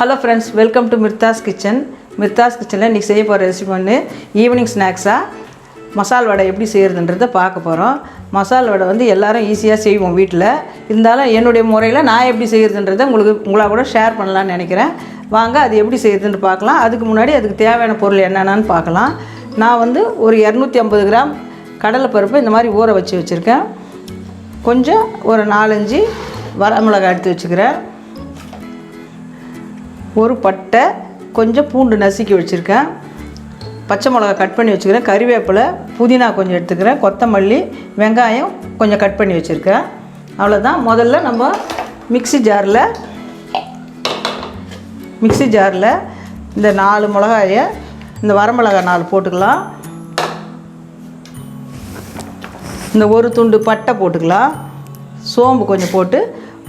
Hello friends, welcome to Mirthas kitchen. Mirthas கிச்சனில் இன்றைக்கி செய்ய போகிற ரெசிபி வந்து ஈவினிங் ஸ்நாக்ஸாக மசால் வடை எப்படி செய்கிறதுன்றதை பார்க்க போகிறோம். மசால் வடை வந்து எல்லோரும் ஈஸியாக செய்வோம் வீட்டில். இருந்தாலும் என்னுடைய முறையில் நான் எப்படி செய்கிறதுன்றதை உங்களாக கூட ஷேர் பண்ணலான்னு நினைக்கிறேன். வாங்க அது எப்படி செய்கிறதுன்னு பார்க்கலாம். அதுக்கு முன்னாடி அதுக்கு தேவையான பொருள் என்னென்னு பார்க்கலாம். நான் வந்து ஒரு 250 கிராம் கடலைப்பருப்பு இந்த மாதிரி ஊற வச்சுருக்கேன். கொஞ்சம் ஒரு 4-5 வரமிளகாய் எடுத்து வச்சுக்கிறேன். ஒரு பட்டை, கொஞ்சம் பூண்டு நசுக்கி வச்சுருக்கேன். பச்சை மிளகா கட் பண்ணி வச்சுக்கிறேன். கறிவேப்பிலை, புதினா கொஞ்சம் எடுத்துக்கிறேன். கொத்தமல்லி, வெங்காயம் கொஞ்சம் கட் பண்ணி வச்சுருக்கேன். அவ்வளோதான். முதல்ல நம்ம மிக்ஸி ஜாரில் இந்த 4 மிளகாயை, இந்த வரமிளகாய் 4 போட்டுக்கலாம். இந்த ஒரு துண்டு பட்டை போட்டுக்கலாம். சோம்பு கொஞ்சம் போட்டு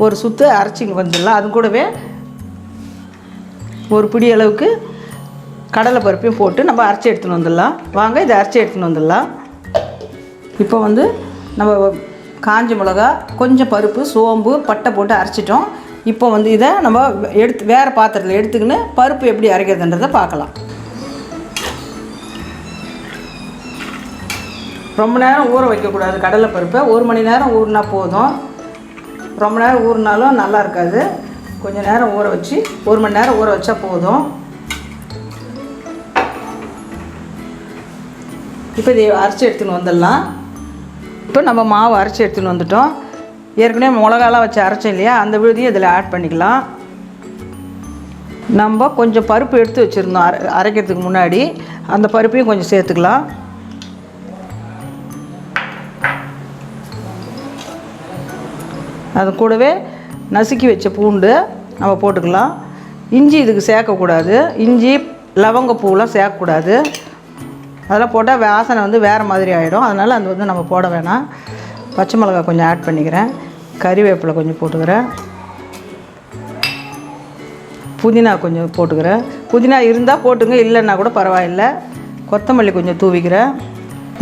ஒரு சுற்று அரைச்சிங்க வந்துடலாம். அது கூடவே ஒரு பிடி அளவுக்கு கடலைப்பருப்பையும் போட்டு நம்ம அரைச்சி எடுத்துன்னு வந்துடலாம். வாங்க இதை அரைச்சி எடுத்துன்னு வந்துடலாம். இப்போ வந்து நம்ம காஞ்ச மிளகா, கொஞ்சம் பருப்பு, சோம்பு, பட்டை போட்டு அரைச்சிட்டோம். இப்போ வந்து இதை நம்ம வேறு பாத்திரத்தில் எடுத்துக்கின்னு பருப்பு எப்படி அரைக்கிறதுன்றதை பார்க்கலாம். ரொம்ப நேரம் ஊற வைக்கக்கூடாது கடலைப்பருப்பை. 1 மணி நேரம் ஊறினா போதும். ரொம்ப நேரம் ஊறினாலும் நல்லா இருக்காது. கொஞ்சம் நேரம் ஊற வச்சு 1 மணி நேரம் ஊற வச்சா போதும். இப்போ இதை அரைச்சி எடுத்துன்னு வந்துடலாம். இப்போ நம்ம மாவு அரைச்சி எடுத்துன்னு வந்துட்டோம். ஏற்கனவே மிளகாலாம் வச்சு அரைச்சோம் இல்லையா, அந்த விழுதியும் இதில் ஆட் பண்ணிக்கலாம். நம்ம கொஞ்சம் பருப்பு எடுத்து வச்சுருந்தோம் அரைக்கிறதுக்கு முன்னாடி, அந்த பருப்பையும் கொஞ்சம் சேர்த்துக்கலாம். அது கூடவே நசுக்கி வச்ச பூண்டு நம்ம போட்டுக்கலாம். இஞ்சி இதுக்கு சேர்க்கக்கூடாது. இஞ்சி, லவங்கப்பூலாம் சேர்க்கக்கூடாது. அதெல்லாம் போட்டால் வாசனை வந்து வேறு மாதிரி ஆகிடும். அதனால் அது வந்து நம்ம போட வேணாம். பச்சை மிளகாய் கொஞ்சம் ஆட் பண்ணிக்கிறேன். கறிவேப்பிலை கொஞ்சம் போட்டுக்கிறேன். புதினா கொஞ்சம் போட்டுக்கிறேன். புதினா இருந்தால் போட்டுங்க, இல்லைன்னா கூட பரவாயில்லை. கொத்தமல்லி கொஞ்சம் தூவிக்கிறேன்.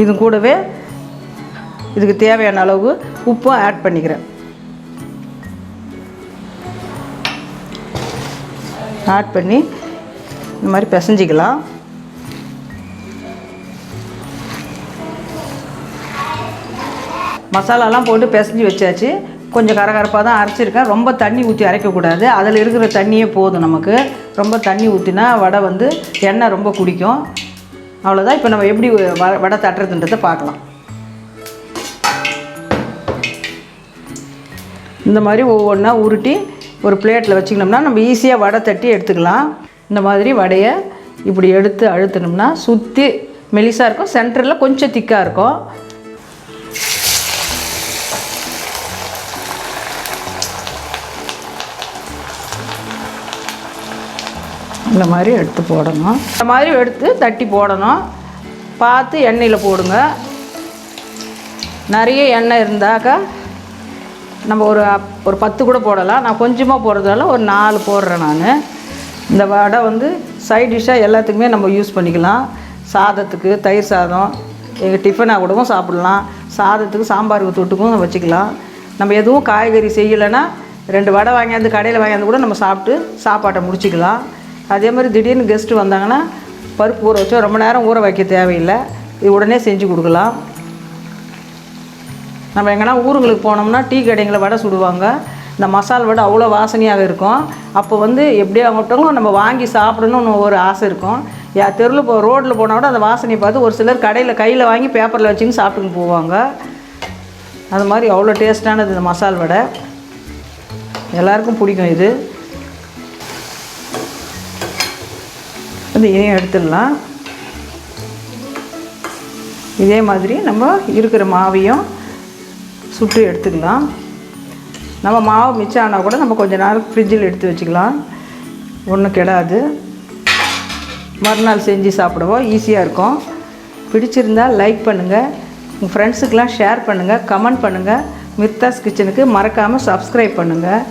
இது கூடவே இதுக்கு தேவையான அளவு உப்பும் ஆட் பண்ணிக்கிறேன். ஆட் பண்ணி இந்த மாதிரி பிசைஞ்சிக்கலாம். மசாலாலாம் போட்டு பிசைஞ்சு வச்சாச்சு. கொஞ்சம் கரகரப்பாக தான் அரைச்சிருக்கேன். ரொம்ப தண்ணி ஊற்றி அரைக்கக்கூடாது. அதில் இருக்கிற தண்ணியே போதும் நமக்கு. ரொம்ப தண்ணி ஊற்றினா வடை வந்து எண்ணெய் ரொம்ப குடிக்கும். அவ்வளோதான். இப்போ நம்ம எப்படி வடை தட்டுறதுன்றதை பார்க்கலாம். இந்த மாதிரி ஒவ்வொன்றா உருட்டி ஒரு பிளேட்டில் வச்சுக்கணும்னா நம்ம ஈஸியாக வடை தட்டி எடுத்துக்கலாம். இந்த மாதிரி வடையை இப்படி எடுத்து அழுத்தினோம்னா சுற்றி மெலிசாக இருக்கும். சென்டரில் கொஞ்சம் திக்காக இருக்கும். இந்த மாதிரி எடுத்து போடணும். இந்த மாதிரி எடுத்து தட்டி போடணும். பார்த்து எண்ணெயில் போடுங்க. நிறைய எண்ணெய் இருந்தாக்கா நம்ம ஒரு 10 கூட போடலாம். நான் கொஞ்சமாக போடுறதால ஒரு 4 போடுறேன் நான். இந்த வடை வந்து சைட் டிஷ்ஷாக எல்லாத்துக்குமே நம்ம யூஸ் பண்ணிக்கலாம். சாதத்துக்கு, தயிர் சாதம், எங்கள் டிஃபனாக கூடவும் சாப்பிட்லாம். சாதத்துக்கு, சாம்பாருக்கு தொட்டுக்கும் வச்சுக்கலாம். நம்ம எதுவும் காய்கறி செய்யலைன்னா 2 வடை வாங்கியாந்து கடையில் வாங்கியாந்து கூட நம்ம சாப்பிட்டு சாப்பாட்டை முடிச்சிக்கலாம். அதே மாதிரி திடீர்னு கெஸ்ட்டு வந்தாங்கன்னா பருப்பு ஊற வச்சா ரொம்ப நேரம் ஊற வைக்க தேவையில்லை. இது உடனே செஞ்சு கொடுக்கலாம். நம்ம எங்கன்னா ஊருங்களுக்கு போனோம்னா டீ கடைங்களில் வடை சுடுவாங்க. இந்த மசால் வடை அவ்வளோ வாசனையாக இருக்கும். அப்போ வந்து எப்படியோ அவங்கள்ட்டவங்களும் நம்ம வாங்கி சாப்பிடணும்னு ஒரு ஆசை இருக்கும். தெருவில் ரோட்டில் போனால் கூட அந்த வாசனையை பார்த்து ஒரு சிலர் கையில் வாங்கி பேப்பரில் வச்சுன்னு சாப்பிட்டுன்னு போவாங்க. அது மாதிரி அவ்வளோ டேஸ்ட்டானது இந்த மசால் வடை. எல்லாருக்கும் பிடிக்கும் இது. இதையும் எடுத்துடலாம். இதே மாதிரி நம்ம இருக்கிற மாவையும் சுட்டு எடுத்துக்கலாம். நம்ம மாவு மிச்சம் ஆனால் கூட நம்ம கொஞ்சம் நேரம் ஃப்ரிட்ஜில் எடுத்து வச்சுக்கலாம். ஒன்றும் கெடாது. மறுநாள் செஞ்சு சாப்பிடவும் ஈஸியாக இருக்கும். பிடிச்சிருந்தால் லைக் பண்ணுங்கள். உங்கள் ஃப்ரெண்ட்ஸுக்கெலாம் ஷேர் பண்ணுங்கள், கமெண்ட் பண்ணுங்கள். மிர்தாஸ் கிச்சனுக்கு மறக்காமல் சப்ஸ்கிரைப் பண்ணுங்கள்.